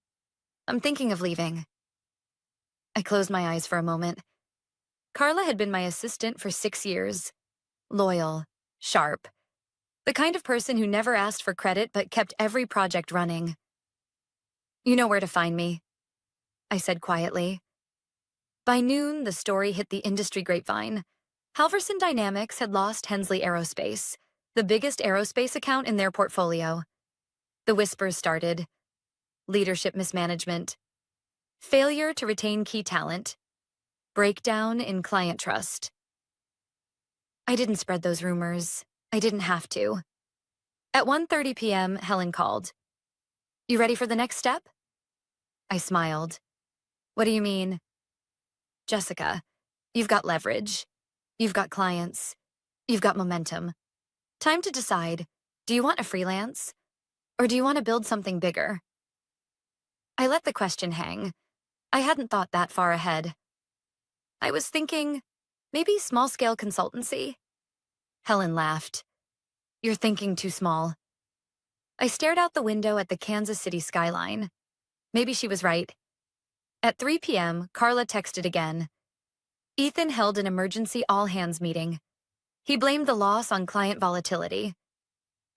I'm thinking of leaving." I closed my eyes for a moment. Carla had been my assistant for 6 years. Loyal, sharp. The kind of person who never asked for credit but kept every project running. "You know where to find me," I said quietly. By noon, the story hit the industry grapevine. Halverson Dynamics had lost Hensley Aerospace, the biggest aerospace account in their portfolio. The whispers started. Leadership mismanagement. Failure to retain key talent. Breakdown in client trust. I didn't spread those rumors. I didn't have to. At 1:30 p.m., Helen called. "You ready for the next step?" I smiled. "What do you mean?" "Jessica, you've got leverage. You've got clients. You've got momentum. Time to decide, do you want a freelance? Or do you want to build something bigger?" I let the question hang. I hadn't thought that far ahead. I was thinking, maybe small-scale consultancy? Helen laughed. "You're thinking too small." I stared out the window at the Kansas City skyline. Maybe she was right. At 3 p.m., Carla texted again. Ethan held an emergency all-hands meeting. He blamed the loss on client volatility.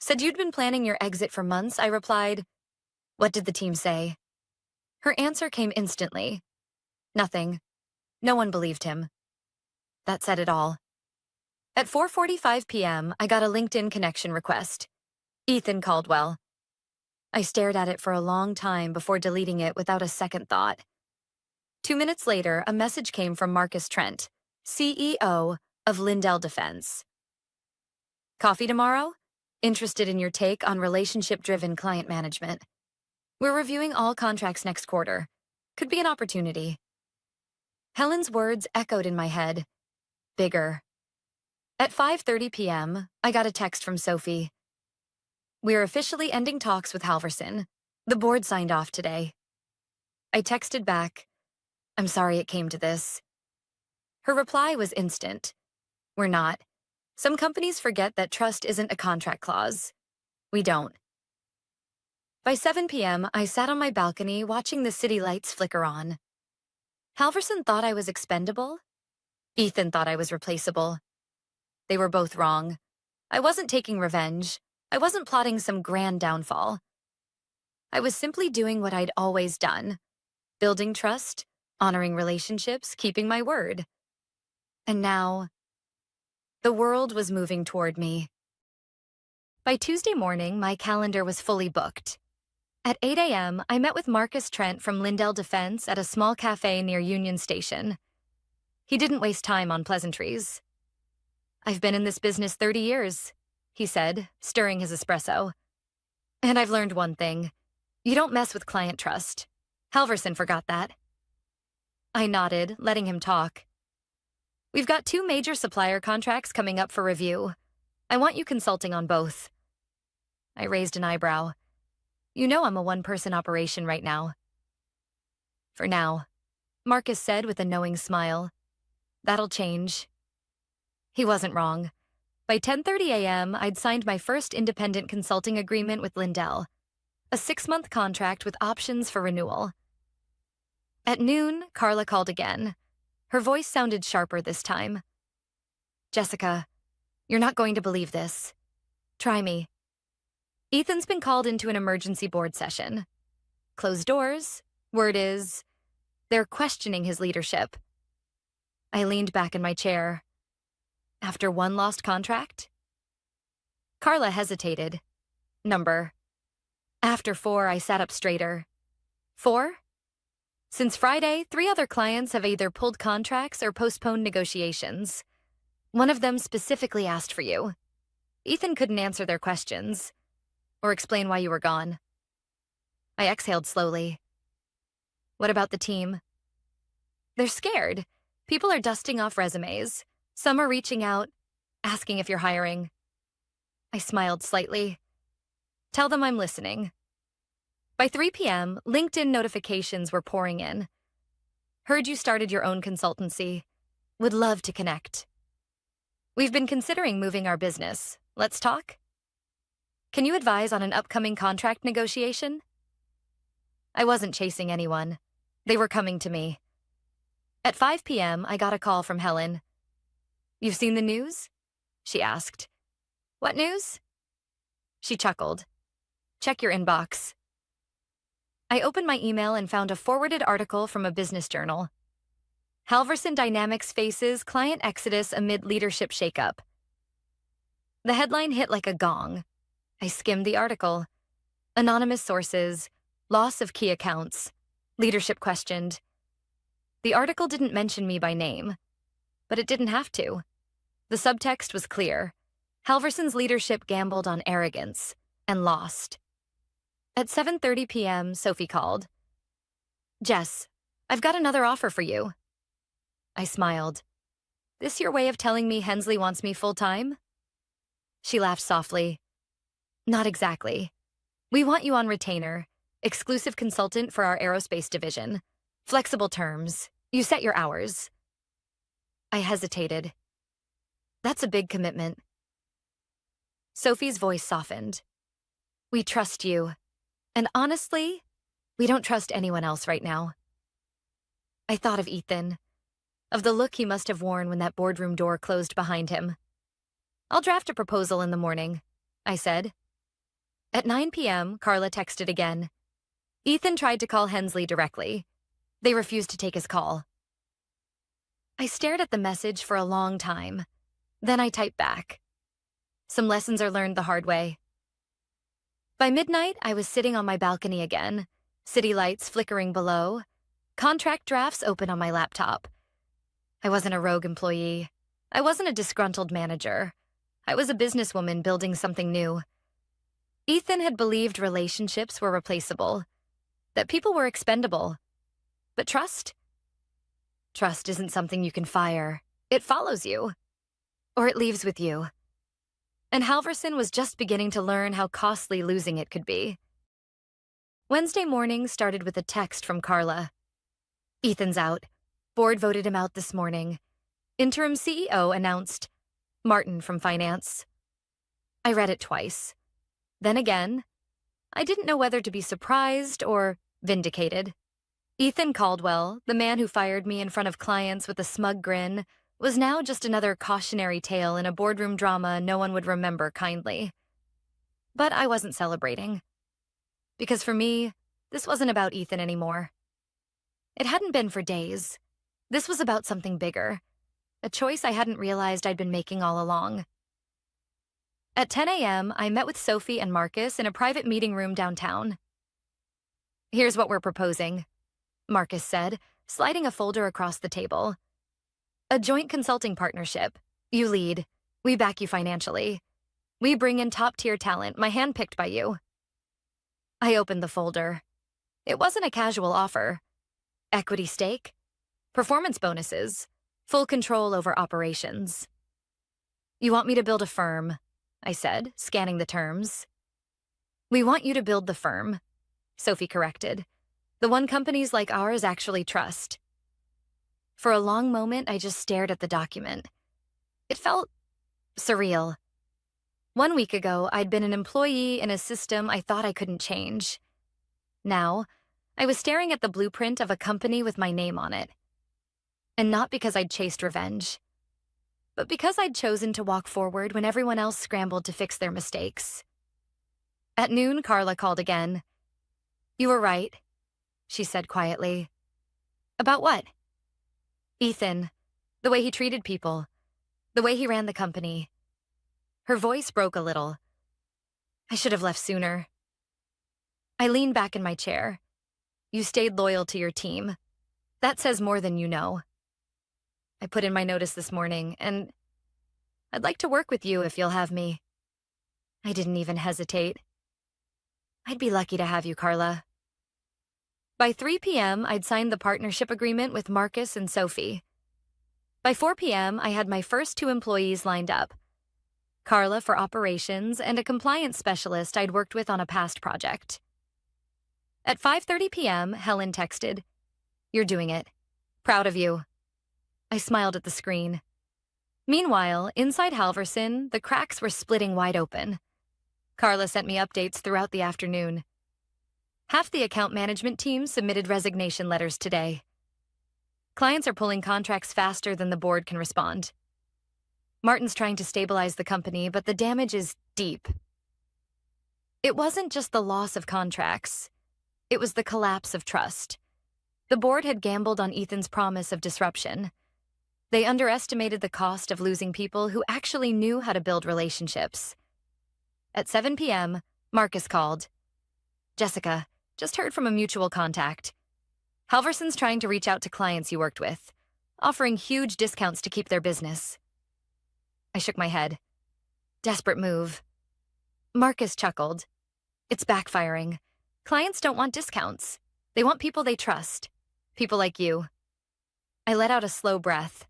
"Said you'd been planning your exit for months," I replied. "What did the team say?" Her answer came instantly. "Nothing. No one believed him. That said it all. At 4:45 p.m., I got a LinkedIn connection request. Ethan Caldwell. I stared at it for a long time before deleting it without a second thought. 2 minutes later, a message came from Marcus Trent, CEO of Lindell Defense. Coffee tomorrow? Interested in your take on relationship-driven client management. We're reviewing all contracts next quarter. Could be an opportunity. Helen's words echoed in my head. Bigger. At 5:30 p.m., I got a text from Sophie. We're officially ending talks with Halverson. The board signed off today. I texted back, I'm sorry it came to this. Her reply was instant. We're not. Some companies forget that trust isn't a contract clause. We don't. By 7 p.m., I sat on my balcony watching the city lights flicker on. Halverson thought I was expendable. Ethan thought I was replaceable. They were both wrong. I wasn't taking revenge. I wasn't plotting some grand downfall. I was simply doing what I'd always done. Building trust, honoring relationships, keeping my word. And now, the world was moving toward me. By Tuesday morning, my calendar was fully booked. At 8 a.m., I met with Marcus Trent from Lindell Defense at a small cafe near Union Station. He didn't waste time on pleasantries. I've been in this business 30 years, he said, stirring his espresso. And I've learned one thing. You don't mess with client trust. Halverson forgot that. I nodded, letting him talk. We've got 2 major supplier contracts coming up for review. I want you consulting on both. I raised an eyebrow. You know I'm a one-person operation right now. For now, Marcus said with a knowing smile. That'll change. He wasn't wrong. By 10:30 a.m., I'd signed my first independent consulting agreement with Lindell, a 6-month contract with options for renewal. At noon, Carla called again. Her voice sounded sharper this time. Jessica, you're not going to believe this. Try me. Ethan's been called into an emergency board session. Closed doors. Word is, they're questioning his leadership. I leaned back in my chair. After one lost contract? Carla hesitated. Number. After 4, I sat up straighter. 4? Since Friday, 3 other clients have either pulled contracts or postponed negotiations. One of them specifically asked for you. Ethan couldn't answer their questions or explain why you were gone. I exhaled slowly. What about the team? They're scared. People are dusting off resumes. Some are reaching out, asking if you're hiring. I smiled slightly. Tell them I'm listening. By 3 p.m., LinkedIn notifications were pouring in. Heard you started your own consultancy. Would love to connect. We've been considering moving our business. Let's talk? Can you advise on an upcoming contract negotiation? I wasn't chasing anyone. They were coming to me. At 5 p.m., I got a call from Helen. You've seen the news? She asked. What news? She chuckled. Check your inbox. I opened my email and found a forwarded article from a business journal. Halverson Dynamics faces client exodus amid leadership shakeup. The headline hit like a gong. I skimmed the article. Anonymous sources, loss of key accounts, leadership questioned. The article didn't mention me by name, but it didn't have to. The subtext was clear. Halverson's leadership gambled on arrogance and lost. At 7:30 p.m., Sophie called. Jess, I've got another offer for you. I smiled. This your way of telling me Hensley wants me full-time? She laughed softly. Not exactly. We want you on retainer, exclusive consultant for our aerospace division. Flexible terms. You set your hours. I hesitated. That's a big commitment. Sophie's voice softened. We trust you. And honestly, we don't trust anyone else right now. I thought of Ethan, of the look he must have worn when that boardroom door closed behind him. I'll draft a proposal in the morning, I said. At 9 p.m., Carla texted again. Ethan tried to call Hensley directly. They refused to take his call. I stared at the message for a long time. Then I typed back. Some lessons are learned the hard way. By midnight, I was sitting on my balcony again, city lights flickering below, contract drafts open on my laptop. I wasn't a rogue employee. I wasn't a disgruntled manager. I was a businesswoman building something new. Ethan had believed relationships were replaceable, that people were expendable. But trust? Trust isn't something you can fire. It follows you. Or it leaves with you. And Halverson was just beginning to learn how costly losing it could be. Wednesday morning started with a text from Carla. Ethan's out. Board voted him out this morning. Interim CEO announced Martin from finance. I read it twice. Then again, I didn't know whether to be surprised or vindicated. Ethan Caldwell, the man who fired me in front of clients with a smug grin, was now just another cautionary tale in a boardroom drama no one would remember kindly. But I wasn't celebrating. Because for me, this wasn't about Ethan anymore. It hadn't been for days. This was about something bigger, a choice I hadn't realized I'd been making all along. At 10 a.m., I met with Sophie and Marcus in a private meeting room downtown. Here's what we're proposing, Marcus said, sliding a folder across the table. A joint consulting partnership. You lead. We back you financially. We bring in top-tier talent, my handpicked by you. I opened the folder. It wasn't a casual offer. Equity stake, performance bonuses, full control over operations. You want me to build a firm, I said, scanning the terms. We want you to build the firm, Sophie corrected. The one companies like ours actually trust. For a long moment, I just stared at the document. It felt surreal. 1 week ago, I'd been an employee in a system I thought I couldn't change. Now, I was staring at the blueprint of a company with my name on it. And not because I'd chased revenge, but because I'd chosen to walk forward when everyone else scrambled to fix their mistakes. At noon, Carla called again. You were right, she said quietly. About what? Ethan, the way he treated people, the way he ran the company. Her voice broke a little. I should have left sooner. I leaned back in my chair. You stayed loyal to your team. That says more than you know. I put in my notice this morning, and I'd like to work with you if you'll have me. I didn't even hesitate. I'd be lucky to have you, Carla. By 3 p.m., I'd signed the partnership agreement with Marcus and Sophie. By 4 p.m., I had my first 2 employees lined up. Carla for operations and a compliance specialist I'd worked with on a past project. At 5:30 p.m., Helen texted, You're doing it. Proud of you. I smiled at the screen. Meanwhile, inside Halverson, the cracks were splitting wide open. Carla sent me updates throughout the afternoon. Half the account management team submitted resignation letters today. Clients are pulling contracts faster than the board can respond. Martin's trying to stabilize the company, but the damage is deep. It wasn't just the loss of contracts. It was the collapse of trust. The board had gambled on Ethan's promise of disruption. They underestimated the cost of losing people who actually knew how to build relationships. At 7 p.m., Marcus called. Jessica, just heard from a mutual contact. Halverson's trying to reach out to clients you worked with, offering huge discounts to keep their business. I shook my head. Desperate move. Marcus chuckled. It's backfiring. Clients don't want discounts. They want people they trust. People like you. I let out a slow breath.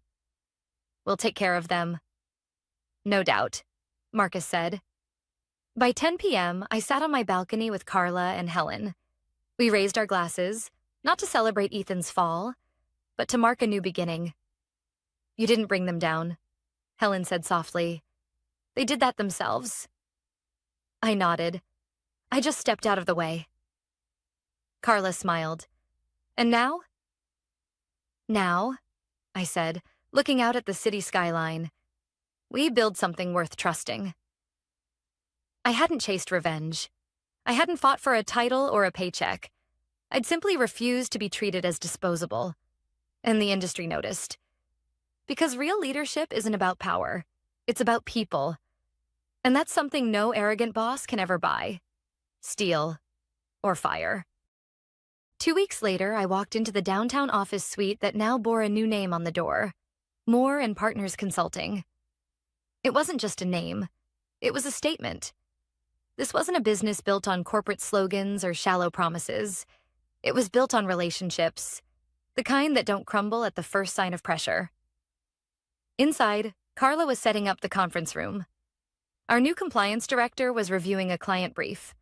We'll take care of them. No doubt, Marcus said. By 10 p.m., I sat on my balcony with Carla and Helen. We raised our glasses, not to celebrate Ethan's fall, but to mark a new beginning. You didn't bring them down, Helen said softly. They did that themselves. I nodded. I just stepped out of the way. Carla smiled. And now? Now, I said, looking out at the city skyline, we build something worth trusting. I hadn't chased revenge. I hadn't fought for a title or a paycheck. I'd simply refused to be treated as disposable. And the industry noticed. Because real leadership isn't about power. It's about people. And that's something no arrogant boss can ever buy, steal, or fire. 2 weeks later, I walked into the downtown office suite that now bore a new name on the door, Moore and Partners Consulting. It wasn't just a name. It was a statement. This wasn't a business built on corporate slogans or shallow promises. It was built on relationships, the kind that don't crumble at the first sign of pressure. Inside, Carla was setting up the conference room. Our new compliance director was reviewing a client brief,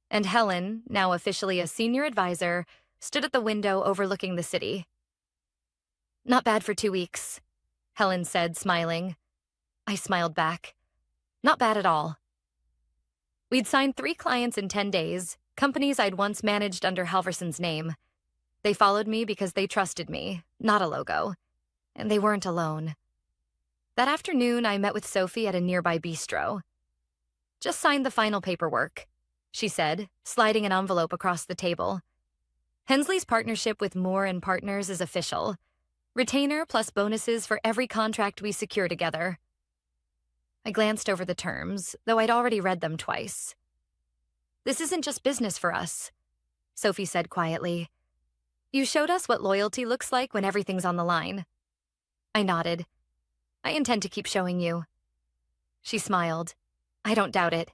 and Helen, now officially a senior advisor, stood at the window overlooking the city. "Not bad for 2 weeks," Helen said, smiling. I smiled back. "Not bad at all." We'd signed 3 clients in 10 days, companies I'd once managed under Halverson's name. They followed me because they trusted me, not a logo. And they weren't alone. That afternoon, I met with Sophie at a nearby bistro. "Just signed the final paperwork," she said, sliding an envelope across the table. "Hensley's partnership with Moore and Partners is official. Retainer plus bonuses for every contract we secure together." I glanced over the terms, though I'd already read them twice. "This isn't just business for us," Sophie said quietly. "You showed us what loyalty looks like when everything's on the line." I nodded. "I intend to keep showing you." She smiled. "I don't doubt it."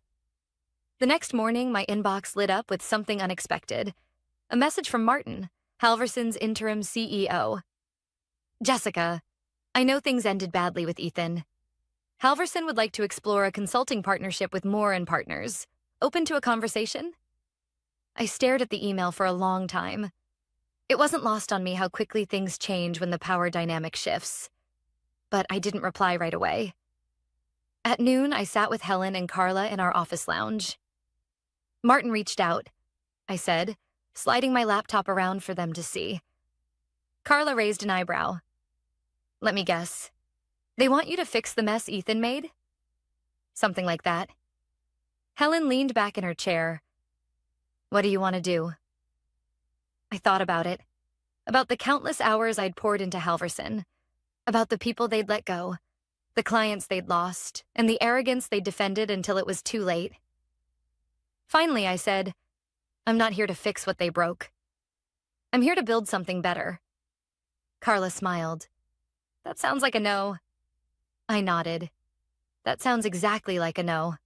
The next morning, my inbox lit up with something unexpected. A message from Martin, Halverson's interim CEO. "Jessica, I know things ended badly with Ethan. Halverson would like to explore a consulting partnership with Moore and Partners. Open to a conversation?" I stared at the email for a long time. It wasn't lost on me how quickly things change when the power dynamic shifts. But I didn't reply right away. At noon, I sat with Helen and Carla in our office lounge. "Martin reached out," I said, sliding my laptop around for them to see. Carla raised an eyebrow. "Let me guess. They want you to fix the mess Ethan made?" "Something like that." Helen leaned back in her chair. "What do you want to do?" I thought about it. About the countless hours I'd poured into Halverson. About the people they'd let go, the clients they'd lost, and the arrogance they'd defended until it was too late. Finally, I said, "I'm not here to fix what they broke. I'm here to build something better." Carla smiled. "That sounds like a no." I nodded. "That sounds exactly like a no."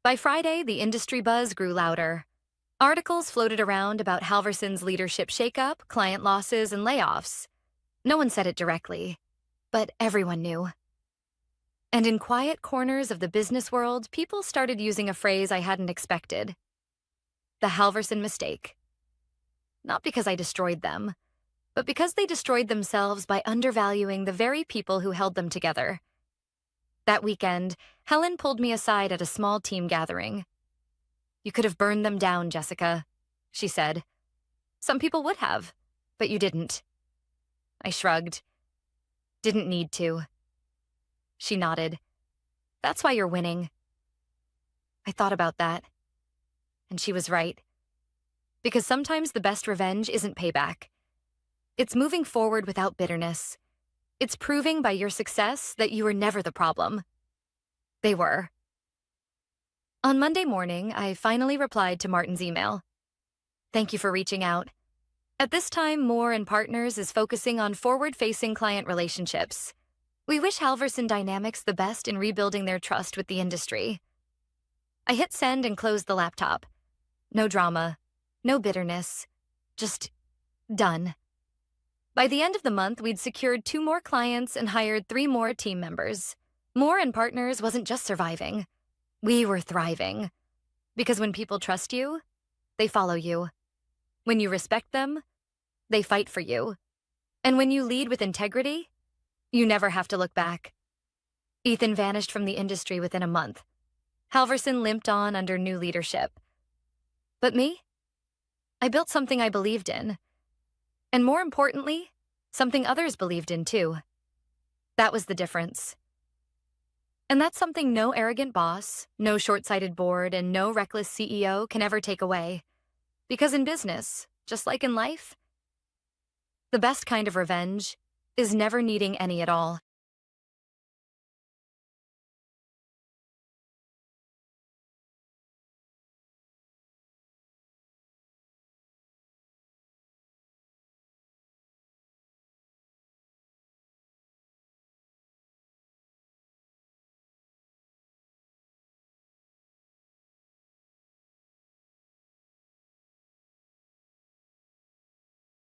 By Friday, the industry buzz grew louder. Articles floated around about Halverson's leadership shakeup, client losses, and layoffs. No one said it directly, but everyone knew. And in quiet corners of the business world, people started using a phrase I hadn't expected. The Halverson mistake. Not because I destroyed them, but because they destroyed themselves by undervaluing the very people who held them together. That weekend, Helen pulled me aside at a small team gathering. "You could have burned them down, Jessica," she said. "Some people would have, but you didn't." I shrugged. "Didn't need to." She nodded. "That's why you're winning." I thought about that. And she was right. Because sometimes the best revenge isn't payback. It's moving forward without bitterness. It's proving by your success that you were never the problem. They were. On Monday morning, I finally replied to Martin's email. "Thank you for reaching out. At this time, Moore and Partners is focusing on forward-facing client relationships. We wish Halverson Dynamics the best in rebuilding their trust with the industry." I hit send and closed the laptop. No drama, no bitterness, just done. By the end of the month, we'd secured 2 more clients and hired 3 more team members. Moore and Partners wasn't just surviving. We were thriving. Because when people trust you, they follow you. When you respect them, they fight for you. And when you lead with integrity, you never have to look back. Ethan vanished from the industry within a month. Halverson limped on under new leadership. But me? I built something I believed in. And more importantly, something others believed in too. That was the difference. And that's something no arrogant boss, no short-sighted board, and no reckless CEO can ever take away. Because in business, just like in life, the best kind of revenge is never needing any at all.